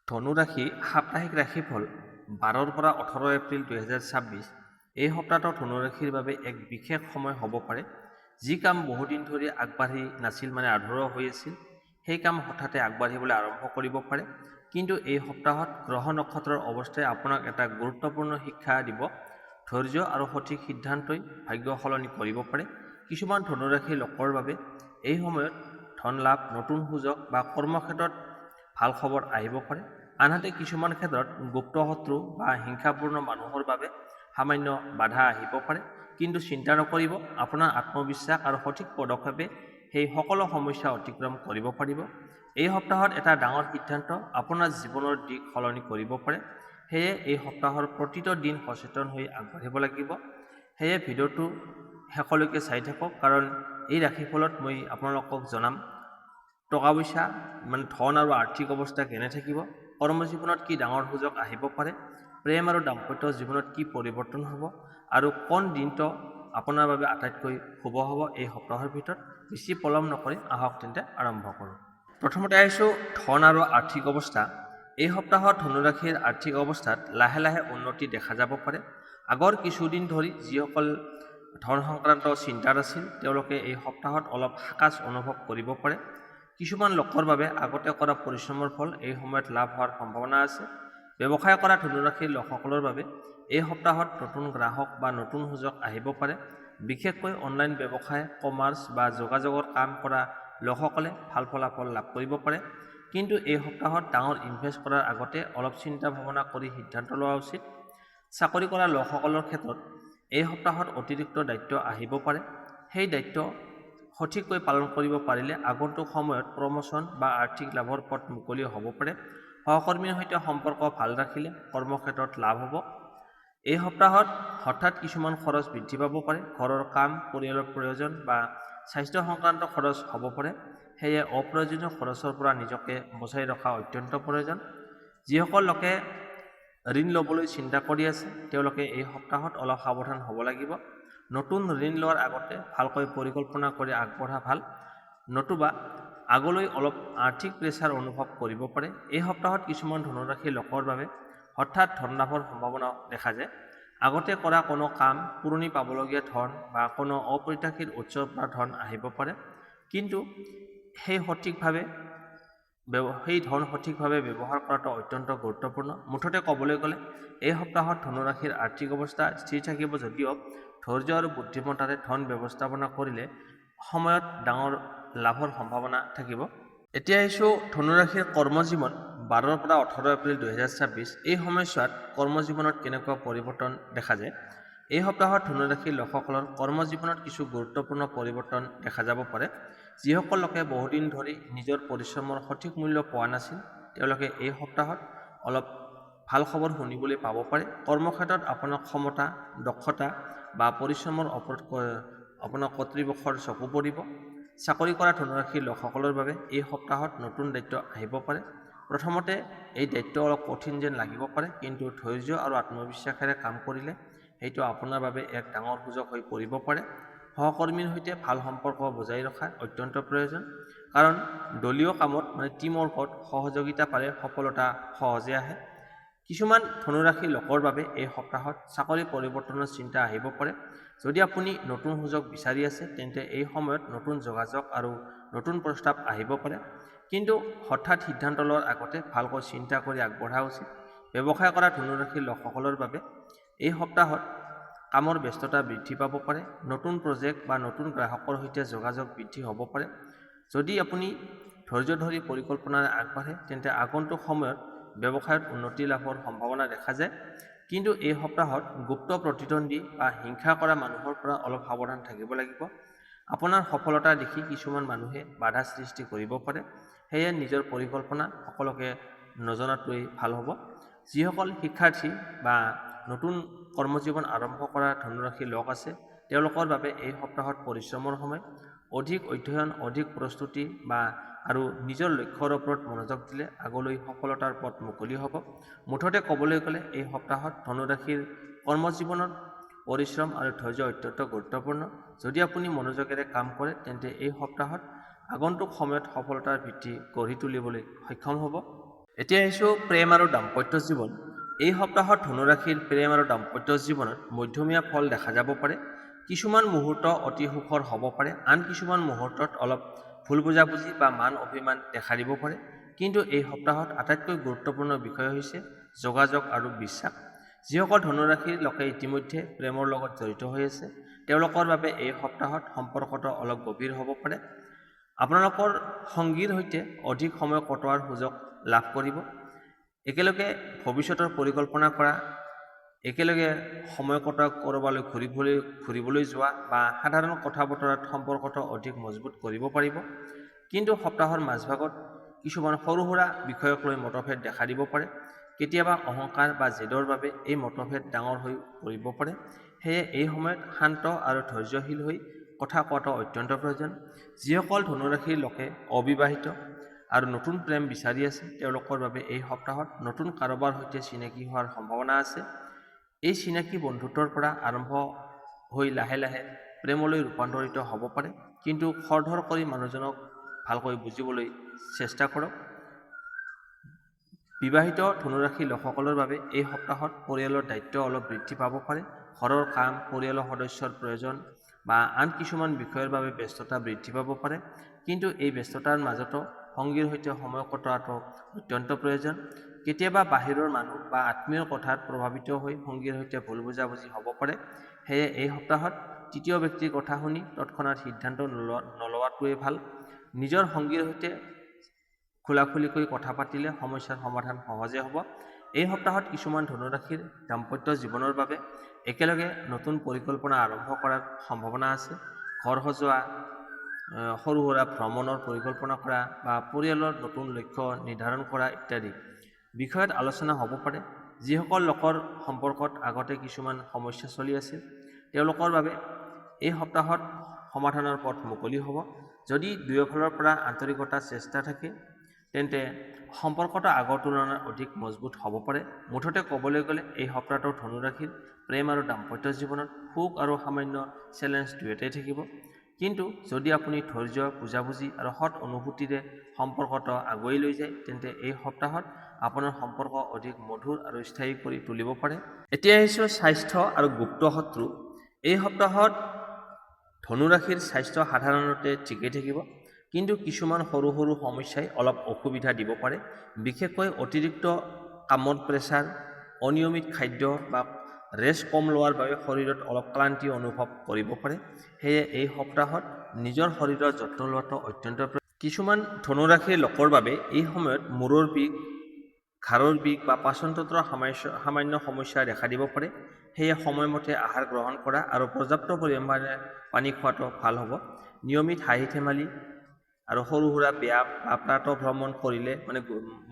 ধনু ৰাশি সাপ্তাহিক ৰাশিফল 12ৰ পৰা 18 এপ্ৰিল 2026। এই সপ্তাহটো ধনু ৰাশিৰ বাবে এক বিশেষ সময় হ'ব পাৰে। যি কাম বহুদিন ধৰি আগবাঢ়ি নাছিল আধৰুৱা হৈ আছিল, সেই কাম হঠাতে আগবাঢ়িবলৈ আৰম্ভ কৰিব পাৰে। কিন্তু এই সপ্তাহত গ্ৰহ নক্ষত্ৰৰ অৱস্থাই আপোনাক এটা গুৰুত্বপূৰ্ণ শিক্ষা দিব। ধৈৰ্য আৰু সঠিক সিদ্ধান্তই ভাগ্য সলনি কৰিব পাৰে। কিছুমান ধনু ৰাশিৰ লোকৰ বাবে এই সময়ত ধন লাভ, নতুন সুযোগ বা কৰ্মক্ষেত্ৰত ভাল খবৰ আহিব পাৰে। আনহাতে কিছুমান ক্ষেত্ৰত গুপ্ত শত্ৰু বা হিংসাপূৰ্ণ মানুহৰ বাবে সামান্য বাধা আহিব পাৰে। কিন্তু চিন্তা নকৰিব, আপোনাৰ আত্মবিশ্বাস আৰু সঠিক পদক্ষেপে সেই সকলো সমস্যা অতিক্ৰম কৰিব পাৰিব। এই সপ্তাহত এটা ডাঙৰ সিদ্ধান্ত আপোনাৰ জীৱনৰ দিশ সলনি কৰিব পাৰে। সেয়ে এই সপ্তাহৰ প্ৰতিটো দিন সচেতন হৈ আগবাঢ়িব লাগিব। সেয়ে ভিডিঅ'টো শেষলৈকে চাই থাকক, কাৰণ এই ৰাশিফলত মই আপোনালোকক জনাম টকা পইচা ধন আৰু আৰ্থিক অৱস্থা কেনে থাকিব, কৰ্মজীৱনত কি ডাঙৰ সুযোগ আহিব পাৰে, প্ৰেম আৰু দাম্পত্য জীৱনত কি পৰিৱৰ্তন হ'ব, আৰু কোন দিনটো আপোনাৰ বাবে আটাইতকৈ শুভ হ'ব এই সপ্তাহৰ ভিতৰত। বেছি পলম নকৰি আহক তেন্তে আৰম্ভ কৰোঁ। প্ৰথমতে আহিছোঁ ধন আৰু আৰ্থিক অৱস্থা। এই সপ্তাহত ধনু ৰাশিৰ আৰ্থিক অৱস্থাত লাহে লাহে উন্নতি দেখা যাব পাৰে। আগৰ কিছুদিন ধৰি যিসকল ধন সংক্ৰান্ত চিন্তাত আছিল, তেওঁলোকে এই সপ্তাহত অলপ সকাহ অনুভৱ কৰিব পাৰে। কিছুমান লোকৰ বাবে আগতে কৰা পৰিশ্ৰমৰ ফল এই সময়ত লাভ হোৱাৰ সম্ভাৱনা আছে। ব্যৱসায় কৰা ধনু ৰাশিৰ লোকসকলৰ বাবে এই সপ্তাহত নতুন গ্ৰাহক বা নতুন সুযোগ আহিব পাৰে। বিশেষকৈ অনলাইন ব্যৱসায়, কমাৰ্চ বা যোগাযোগৰ কাম কৰা লোকসকলে ভাল ফলাফল লাভ কৰিব পাৰে। কিন্তু এই সপ্তাহত ডাঙৰ ইনভেষ্ট কৰাৰ আগতে অলপ চিন্তা ভাৱনা কৰি সিদ্ধান্ত লোৱা উচিত। চাকৰি কৰা লোকসকলৰ ক্ষেত্ৰত এই সপ্তাহত অতিৰিক্ত দায়িত্ব আহিব পাৰে। সেই দায়িত্ব সঠিককৈ পালন কৰিব পাৰিলে আগন্তুক সময়ত প্ৰমোচন বা আৰ্থিক লাভৰ পথ মুকলি হ'ব পাৰে। সহকৰ্মীৰ সৈতে সম্পৰ্ক ভাল ৰাখিলে কৰ্মক্ষেত্ৰত লাভ হ'ব। এই সপ্তাহত হঠাৎ কিছুমান খৰচ বৃদ্ধি পাব পাৰে। ঘৰৰ কাম, পৰিয়ালৰ প্ৰয়োজন বা স্বাস্থ্য সংক্ৰান্ত খৰচ হ'ব পাৰে। সেয়ে অপ্ৰয়োজনীয় খৰচৰ পৰা নিজকে বচাই ৰখা অত্যন্ত প্ৰয়োজন। যিসকল লোকে ঋণ ল'বলৈ চিন্তা কৰি আছে, তেওঁলোকে এই সপ্তাহত অলপ সাৱধান হ'ব লাগিব। নতুন ঋণ লোৱাৰ আগতে ভালকৈ পৰিকল্পনা কৰি আগবঢ়া ভাল, নতুবা আগলৈ অলপ আৰ্থিক প্ৰেছাৰ অনুভৱ কৰিব পাৰে। এই সপ্তাহত কিছুমান ধনুৰাশিৰ লোকৰ বাবে হঠাৎ ধন লাভৰ সম্ভাৱনা দেখা যায়। আগতে কৰা কোনো কাম, পুৰণি পাবলগীয়া ধন বা কোনো অপ্ৰত্যাশিত উৎসৰ পৰা ধন আহিব পাৰে। কিন্তু সেই ধন সঠিকভাৱে ব্যৱহাৰ কৰাটো অত্যন্ত গুৰুত্বপূৰ্ণ। মুঠতে ক'বলৈ গ'লে এই সপ্তাহত ধনুৰাশিৰ আৰ্থিক অৱস্থা স্থিৰ থাকিব, যদিও ধৈৰ্য আৰু বুদ্ধিমত্তাৰে ধন ব্যৱস্থাপনা কৰিলে সময়ত ডাঙৰ লাভৰ সম্ভাৱনা থাকিব। এতিয়া আহিছোঁ ধনুৰাশিৰ কৰ্মজীৱন 12ৰ পৰা 18 এপ্ৰিল 2026। এই সময়ছোৱাত কৰ্মজীৱনত কেনেকুৱা পৰিৱৰ্তন দেখা যায়। এই সপ্তাহত ধনুৰাশিৰ লোকসকলৰ কৰ্মজীৱনত কিছু গুৰুত্বপূৰ্ণ পৰিৱৰ্তন দেখা যাব পাৰে। যিসকল লোকে বহুদিন ধৰি নিজৰ পৰিশ্ৰমৰ সঠিক মূল্য পোৱা নাছিল, তেওঁলোকে এই সপ্তাহত অলপ ভাল খবৰ শুনিবলৈ পাব পাৰে। কৰ্মক্ষেত্ৰত আপোনাৰ ক্ষমতা, দক্ষতা বা পৰিশ্ৰমৰ ওপৰত আপোনাৰ কৰ্তৃপক্ষৰ চকু পৰিব। চাকৰি কৰা ধনুৰাশিৰ লোকসকলৰ বাবে এই সপ্তাহত নতুন দায়িত্ব আহিব পাৰে। প্ৰথমতে এই দায়িত্ব অলপ কঠিন যেন লাগিব পাৰে, কিন্তু ধৈৰ্য আৰু আত্মবিশ্বাসেৰে কাম কৰিলে সেইটো আপোনাৰ বাবে এক ডাঙৰ সুযোগ হৈ পৰিব পাৰে। সহকৰ্মীৰ সৈতে ভাল সম্পৰ্ক বজাই ৰখা অত্যন্ত প্ৰয়োজন, কাৰণ দলীয় কামত টিম ৱৰ্কত সহযোগিতা পালে সফলতা সহজে আহে। কিছুমান ধনুৰাশিৰ লোকৰ বাবে এই সপ্তাহত চাকৰি পৰিৱৰ্তনৰ চিন্তা আহিব পাৰে। যদি আপুনি নতুন সুযোগ বিচাৰি আছে, তেন্তে এই সময়ত নতুন যোগাযোগ আৰু নতুন প্ৰস্তাৱ আহিব পাৰে। কিন্তু হঠাৎ সিদ্ধান্ত লোৱাৰ আগতে ভালকৈ চিন্তা কৰি আগবঢ়া উচিত। ব্যৱসায় কৰা ধনুৰাশিৰ লোকসকলৰ বাবে এই সপ্তাহত কামৰ ব্যস্ততা বৃদ্ধি পাব পাৰে। নতুন প্ৰজেক্ট বা নতুন গ্ৰাহকৰ সৈতে যোগাযোগ বৃদ্ধি হ'ব পাৰে। যদি আপুনি ধৈৰ্য ধৰি পৰিকল্পনাৰে আগবাঢ়ে, তেন্তে আগন্তুক সময়ত ব্যৱসায়ত উন্নতি লাভৰ সম্ভাৱনা দেখা যায়। কিন্তু এই সপ্তাহত গুপ্ত প্ৰতিদ্বন্দ্বী বা হিংসা কৰা মানুহৰ পৰা অলপ সাৱধান থাকিব লাগিব। আপোনাৰ সফলতা দেখি কিছুমান মানুহে বাধা সৃষ্টি কৰিব পাৰে। সেয়ে নিজৰ পৰিকল্পনা সকলোকে নজনাটোৱেই ভাল হ'ব। যিসকল শিক্ষাৰ্থী বা নতুন কৰ্মজীৱন আৰম্ভ কৰা ধনুৰাশিৰ লোক আছে, তেওঁলোকৰ বাবে এই সপ্তাহত পৰিশ্ৰমৰ সময়। অধিক অধ্যয়ন, অধিক প্ৰস্তুতি আৰু নিজৰ লক্ষ্যৰ ওপৰত মনোযোগ দিলে আগলৈ সফলতাৰ পথ মুকলি হ'ব। মুঠতে ক'বলৈ গ'লে এই সপ্তাহত ধনুৰাশিৰ কৰ্মজীৱনত পৰিশ্ৰম আৰু ধৈৰ্য অত্যন্ত গুৰুত্বপূৰ্ণ। যদি আপুনি মনোযোগেৰে কাম কৰে, তেন্তে এই সপ্তাহত আগন্তুক সময়ত সফলতাৰ ভিত্তি গঢ়ি তুলিবলৈ সক্ষম হ'ব। এতিয়া আহিছোঁ প্ৰেম আৰু দাম্পত্য জীৱন। এই সপ্তাহত ধনুৰাশিৰ প্ৰেম আৰু দাম্পত্য জীৱনত মধ্যমীয়া ফল দেখা যাব পাৰে। কিছুমান মুহূৰ্ত অতি সুখৰ হ'ব পাৰে, আন কিছুমান মুহূৰ্তত অলপ ভুল বুজাবুজি বা মান অভিমান দেখা দিব পাৰে। কিন্তু এই সপ্তাহত আটাইতকৈ গুৰুত্বপূৰ্ণ বিষয় হৈছে যোগাযোগ আৰু বিশ্বাস। যিসকল ধনুৰাশিৰ লোকে ইতিমধ্যে প্ৰেমৰ লগত জড়িত হৈ আছে, তেওঁলোকৰ বাবে এই সপ্তাহত সম্পৰ্কটো অলপ গভীৰ হ'ব পাৰে। আপোনালোকৰ সংগীৰ সৈতে অধিক সময় কটোৱাৰ সুযোগ লাভ কৰিব। একেলগে ভৱিষ্যতৰ পৰিকল্পনা কৰা, একেলগে সময় কটোৱা, ক'ৰবালৈ ঘূৰিবলৈ যোৱা বা সাধাৰণ কথা বতৰাত সম্পৰ্কটো অধিক মজবুত কৰিব পাৰিব। কিন্তু সপ্তাহৰ মাজভাগত কিছুমান সৰু সুৰা বিষয়ক লৈ মতভেদ দেখা দিব পাৰে। কেতিয়াবা অহংকাৰ বা জেদৰ বাবে এই মতভেদ ডাঙৰ হৈ পৰিব পাৰে। সেয়ে এই সময়ত শান্ত আৰু ধৈৰ্যশীল হৈ কথা কোৱাটো অত্যন্ত প্ৰয়োজন। যিসকল ধনুৰাশিৰ লোকে অবিবাহিত আৰু নতুন প্ৰেম বিচাৰি আছে, তেওঁলোকৰ বাবে এই সপ্তাহত নতুন কাৰোবাৰ সৈতে চিনাকি হোৱাৰ সম্ভাৱনা আছে। এই চিনাকি বন্ধুত্বৰ পৰা আৰম্ভ হৈ লাহে লাহে প্ৰেমলৈ ৰূপান্তৰিত হ'ব পাৰে। কিন্তু খৰধৰ কৰি মানুহজনক ভালকৈ বুজিবলৈ চেষ্টা কৰক। বিবাহিত ধনুৰাশিৰ লোকসকলৰ বাবে এই সপ্তাহত পৰিয়ালৰ দায়িত্ব অলপ বৃদ্ধি পাব পাৰে। ঘৰৰ কাম, পৰিয়ালৰ সদস্যৰ প্ৰয়োজন বা আন কিছুমান বিষয়ৰ বাবে ব্যস্ততা বৃদ্ধি পাব পাৰে। কিন্তু এই ব্যস্ততাৰ মাজতো সংগীৰ সৈতে সময় কটোৱাটো অত্যন্ত প্ৰয়োজন। কেতিয়াবা বাহিৰৰ মানুহ বা আত্মীয়ৰ কথাত প্ৰভাৱিত হৈ সংগীৰ সৈতে ভুল বুজাবুজি হ'ব পাৰে। সেয়ে এই সপ্তাহত তৃতীয় ব্যক্তিৰ কথা শুনি তৎক্ষণাত সিদ্ধান্ত নলোৱাটোৱে ভাল। নিজৰ সংগীৰ সৈতে খোলাখুলিকৈ কথা পাতিলে সমস্যাৰ সমাধান সহজে হ'ব। এই সপ্তাহত কিছুমান ধনুৰাশিৰ দাম্পত্য জীৱনৰ বাবে একেলগে নতুন পৰিকল্পনা আৰম্ভ কৰাৰ সম্ভাৱনা আছে। ঘৰ সজোৱা, সৰু সুৰা ভ্ৰমণৰ পৰিকল্পনা কৰা বা পৰিয়ালৰ নতুন লক্ষ্য নিৰ্ধাৰণ কৰা ইত্যাদি বিষয়ত আলোচনা হ'ব পাৰে। যিসকল লোকৰ সম্পৰ্কত আগতে কিছুমান সমস্যা চলি আছিল, তেওঁলোকৰ বাবে এই সপ্তাহত সমাধানৰ পথ মুকলি হ'ব। যদি দুয়োফালৰ পৰা আন্তৰিকতা চেষ্টা থাকে, তেন্তে সম্পৰ্কটো আগৰ তুলনাত অধিক মজবুত হ'ব পাৰে। মুঠতে ক'বলৈ গ'লে এই সপ্তাহটো ধনুৰাশিৰ প্ৰেম আৰু দাম্পত্য জীৱনত সুখ আৰু সামান্য চেলেঞ্জ দুয়োটাই থাকিব। কিন্তু যদি আপুনি ধৈৰ্য, বুজাবুজি আৰু সৎ অনুভূতিৰে সম্পৰ্কটো আগুৱাই লৈ যায়, তেন্তে এই সপ্তাহত আপোনাৰ সম্পৰ্ক অধিক মধুৰ আৰু স্থায়ী কৰি তুলিব পাৰে। এতিয়া আহিছোঁ স্বাস্থ্য আৰু গুপ্ত শত্ৰু। এই সপ্তাহত ধনুৰাশিৰ স্বাস্থ্য সাধাৰণতে ঠিকেই থাকিব, কিন্তু কিছুমান সৰু সৰু সমস্যাই অলপ অসুবিধা দিব পাৰে। বিশেষকৈ অতিৰিক্ত কামৰ প্ৰেছাৰ, অনিয়মিত খাদ্য বা ৰেষ্ট কম লোৱাৰ বাবে শৰীৰত অলপ ক্লান্তি অনুভৱ কৰিব পাৰে। সেয়ে এই সপ্তাহত নিজৰ শৰীৰৰ যত্ন লোৱাটো অত্যন্ত প্ৰয়োজন। কিছুমান ধনুৰাশিৰ লোকৰ বাবে এই সময়ত মূৰৰ বিষ, ঘাড়ৰ বিষ বা পাচনতন্ত্ৰৰ সামান্য সমস্যা দেখা দিব পাৰে। সেয়ে সময়মতে আহাৰ গ্ৰহণ কৰা আৰু পৰ্যাপ্ত পৰিমাণে পানী খোৱাটো ভাল হ'ব। নিয়মিত হাঁহি ধেমালি আৰু সৰু সুৰা ব্যায়াম বা প্ৰাতঃ ভ্ৰমণ কৰিলে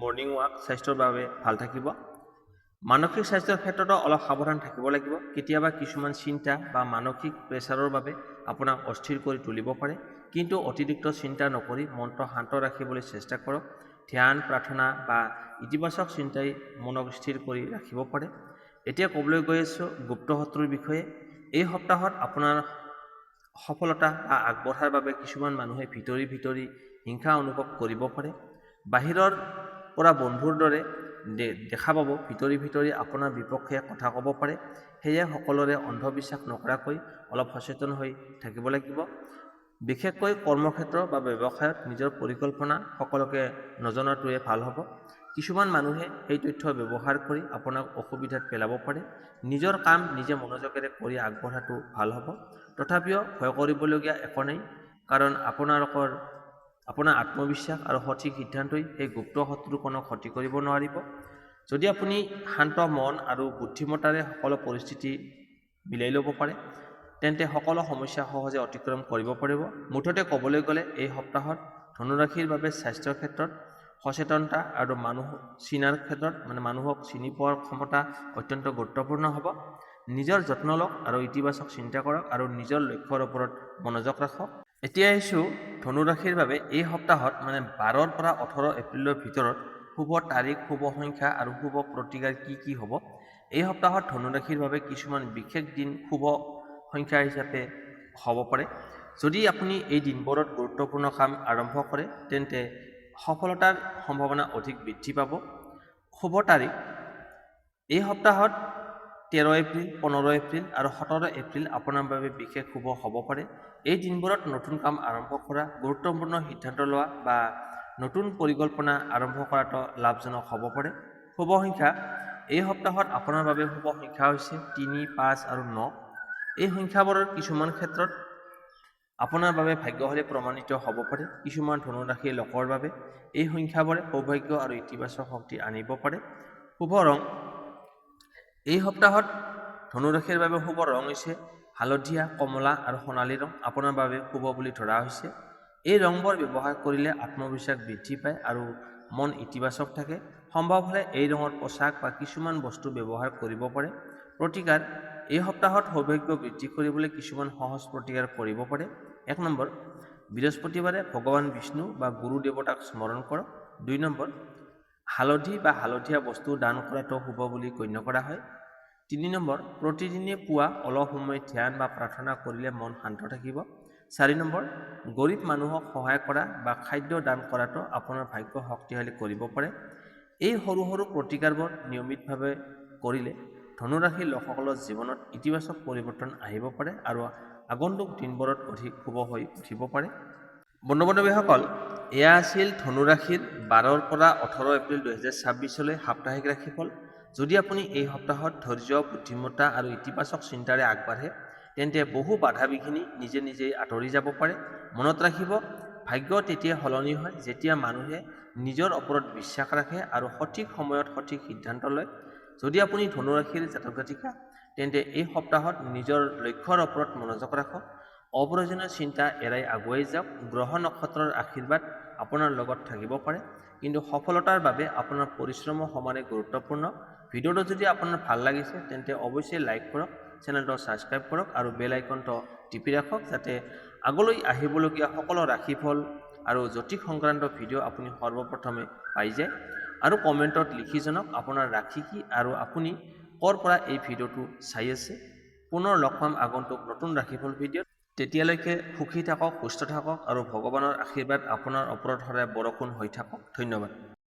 মৰ্ণিং ৱাক স্বাস্থ্যৰ বাবে ভাল থাকিব। মানসিক স্বাস্থ্যৰ ক্ষেত্ৰতো অলপ সাৱধান থাকিব লাগিব। কেতিয়াবা কিছুমান চিন্তা বা মানসিক প্ৰেছাৰৰ বাবে আপোনাক অস্থিৰ কৰি তুলিব পাৰে। কিন্তু অতিৰিক্ত চিন্তা নকৰি মনটো শান্ত ৰাখিবলৈ চেষ্টা কৰক। ধ্যান, প্ৰাৰ্থনা বা ইতিবাচক চিন্তাই মনক স্থিৰ কৰি ৰাখিব পাৰে। এতিয়া ক'বলৈ গৈ আছোঁ গুপ্ত শত্ৰুৰ বিষয়ে। এই সপ্তাহত আপোনাৰ সফলতা বা আগবঢ়াৰ বাবে কিছুমান মানুহে ভিতৰি ভিতৰি হিংসা অনুভৱ কৰিব পাৰে। বাহিৰৰ পৰা বন্ধুৰ দৰে দেখা পাব, ভিতৰি ভিতৰি আপোনাৰ বিপক্ষে কথা ক'ব পাৰে। সেয়ে সকলোৰে অন্ধবিশ্বাস নকৰাকৈ অলপ সচেতন হৈ থাকিব লাগিব। বিশেষকৈ কৰ্মক্ষেত্ৰ বা ব্যৱসায়ত নিজৰ পৰিকল্পনা সকলোকে নজনাটোৱে ভাল হ'ব। কিছুমান মানুহে সেই তথ্য ব্যৱহাৰ কৰি আপোনাক অসুবিধাত পেলাব পাৰে। নিজৰ কাম নিজে মনোযোগেৰে কৰি আগবঢ়াটো ভাল হ'ব। তথাপিও ভয় কৰিবলগীয়া একো নাই, কাৰণ আপোনাৰ আত্মবিশ্বাস আৰু সঠিক সিদ্ধান্তই সেই গুপ্ত শত্ৰুকণক ক্ষতি কৰিব নোৱাৰিব। যদি আপুনি শান্ত মন আৰু বুদ্ধিমত্তাৰে সকলো পৰিস্থিতি মিলাই ল'ব পাৰে, তেন্তে সকলো সমস্যা সহজে অতিক্ৰম কৰিব পাৰিব। মুঠতে ক'বলৈ গ'লে এই সপ্তাহত ধনুৰাশিৰ বাবে স্বাস্থ্যৰ ক্ষেত্ৰত সচেতনতা আৰু মানুহ চিনাৰ ক্ষেত্ৰত মানুহক চিনি পোৱাৰ ক্ষমতা অত্যন্ত গুৰুত্বপূৰ্ণ হ'ব। নিজৰ যত্ন লওক আৰু ইতিবাচক চিন্তা কৰক আৰু নিজৰ লক্ষ্যৰ ওপৰত মনোযোগ ৰাখক। এতিয়া আহিছোঁ ধনুৰাশিৰ বাবে এই সপ্তাহত 12 পৰা 18 এপ্ৰিলৰ ভিতৰত শুভ তাৰিখ, শুভ সংখ্যা আৰু শুভ প্ৰতিকাৰ কি হ'ব। এই সপ্তাহত ধনুৰাশিৰ বাবে কিছুমান বিশেষ দিন শুভ সংখ্যা হিচাপে হ'ব পাৰে। যদি আপুনি এই দিনবোৰত গুৰুত্বপূৰ্ণ কাম আৰম্ভ কৰে, তেন্তে সফলতাৰ সম্ভাৱনা অধিক বৃদ্ধি পাব। শুভ তাৰিখ এই সপ্তাহত 13 এপ্ৰিল, 15 এপ্ৰিল আৰু 17 এপ্ৰিল আপোনাৰ বাবে বিশেষ শুভ হ'ব পাৰে। এই দিনবোৰত নতুন কাম আৰম্ভ কৰা, গুৰুত্বপূৰ্ণ সিদ্ধান্ত লোৱা বা নতুন পৰিকল্পনা আৰম্ভ কৰাটো লাভজনক হ'ব পাৰে। শুভ সংখ্যা এই সপ্তাহত আপোনাৰ বাবে শুভ সংখ্যা হৈছে 3, 5 আৰু 9। এই সংখ্যাবোৰৰ কিছুমান ক্ষেত্ৰত আপোনাৰ বাবে ভাগ্যশালী প্ৰমাণিত হ'ব পাৰে। কিছুমান ধনুৰাশিৰ লোকৰ বাবে এই সংখ্যাবোৰে সৌভাগ্য আৰু ইতিবাচক শক্তি আনিব পাৰে। শুভ ৰং এই সপ্তাহত ধনুৰাশিৰ বাবে শুভ ৰং হৈছে হালধীয়া, কমলা আৰু সোণালী ৰং আপোনাৰ বাবে শুভ বুলি ধৰা হৈছে। এই ৰংবোৰ ব্যৱহাৰ কৰিলে আত্মবিশ্বাস বৃদ্ধি পায় আৰু মন ইতিবাচক থাকে। সম্ভৱ হ'লে এই ৰঙৰ পোচাক বা কিছুমান বস্তু ব্যৱহাৰ কৰিব পাৰে। প্ৰতিকাৰ এই সপ্তাহত সৌভাগ্য বৃদ্ধি কৰিবলৈ কিছুমান সহজ প্ৰতিকাৰ কৰিব পাৰে। 1 নম্বৰ, বৃহস্পতিবাৰে ভগৱান বিষ্ণু বা গুৰু দেৱতাক স্মৰণ কৰক। 2 নম্বৰ, হালধি বা হালধীয়া বস্তু দান কৰাটো শুভ বুলি গণ্য কৰা হয়। 3 নম্বৰ, প্ৰতিদিনে পুৱা অলপ সময় ধ্যান বা প্ৰাৰ্থনা কৰিলে মন শান্ত থাকিব। 4 নম্বৰ, গৰীব মানুহক সহায় কৰা বা খাদ্য দান কৰাটো আপোনাৰ ভাগ্য শক্তিশালী কৰিব পাৰে। এই সৰু সৰু প্ৰতিকাৰবোৰ নিয়মিতভাৱে কৰিলে ধনুৰাশিৰ লোকসকলৰ জীৱনত ইতিবাচক পৰিৱৰ্তন আহিব পাৰে আৰু আগন্তুক দিনবোৰত অধিক শুভ হৈ উঠিব পাৰে। বন্ধু-বান্ধৱীসকল, এয়া আছিল ধনুৰাশিৰ 12 পৰা 18 এপ্ৰিল 2026 সাপ্তাহিক ৰাশিফল। যদি আপুনি এই সপ্তাহত ধৈৰ্য, বুদ্ধিমত্তা আৰু ইতিবাচক চিন্তাৰে আগবাঢ়ে, তেন্তে বহু বাধা বিঘিনি নিজে নিজেই আঁতৰি যাব পাৰে। মনত ৰাখিব, ভাগ্য তেতিয়া সলনি হয় যেতিয়া মানুহে নিজৰ ওপৰত বিশ্বাস ৰাখে আৰু সঠিক সময়ত সঠিক সিদ্ধান্ত লয়। যদি আপুনি ধনুৰাশিৰ জাতক জাতিকা, তেন্তে এই সপ্তাহত নিজৰ লক্ষ্যৰ ওপৰত মনোযোগ ৰাখক। অপ্ৰয়োজনীয় চিন্তা এৰাই আগুৱাই যাওক। গ্ৰহ নক্ষত্ৰৰ আশীৰ্বাদ আপোনাৰ লগত থাকিব পাৰে, কিন্তু সফলতাৰ বাবে আপোনাৰ পৰিশ্ৰমৰ সমানে গুৰুত্বপূৰ্ণ। ভিডিঅ'টো যদি আপোনাৰ ভাল লাগিছে তেন্তে অৱশ্যেই লাইক কৰক, চেনেলটো ছাবস্ক্ৰাইব কৰক আৰু বেল আইকনটো টিপি ৰাখক যাতে আগলৈ আহিবলগীয়া সকলো ৰাশিফল আৰু জ্যোতিষ সংক্ৰান্ত ভিডিঅ' আপুনি সৰ্বপ্ৰথমে পাই যায়। আৰু কমেণ্টত লিখি জনাওক আপোনাৰ ৰাশি কি আৰু আপুনি ক'ৰ পৰা এই ভিডিঅ'টো চাই আছে। পুনৰ লগ পাম আগন্তুক নতুন ৰাশিফল ভিডিঅ'ত। তেতিয়ালৈকে সুখী থাকক, সুস্থ থাকক আৰু ভগৱানৰ আশীৰ্বাদ আপোনাৰ ওপৰত সদায় বৰষুণ হৈ থাকক। ধন্যবাদ।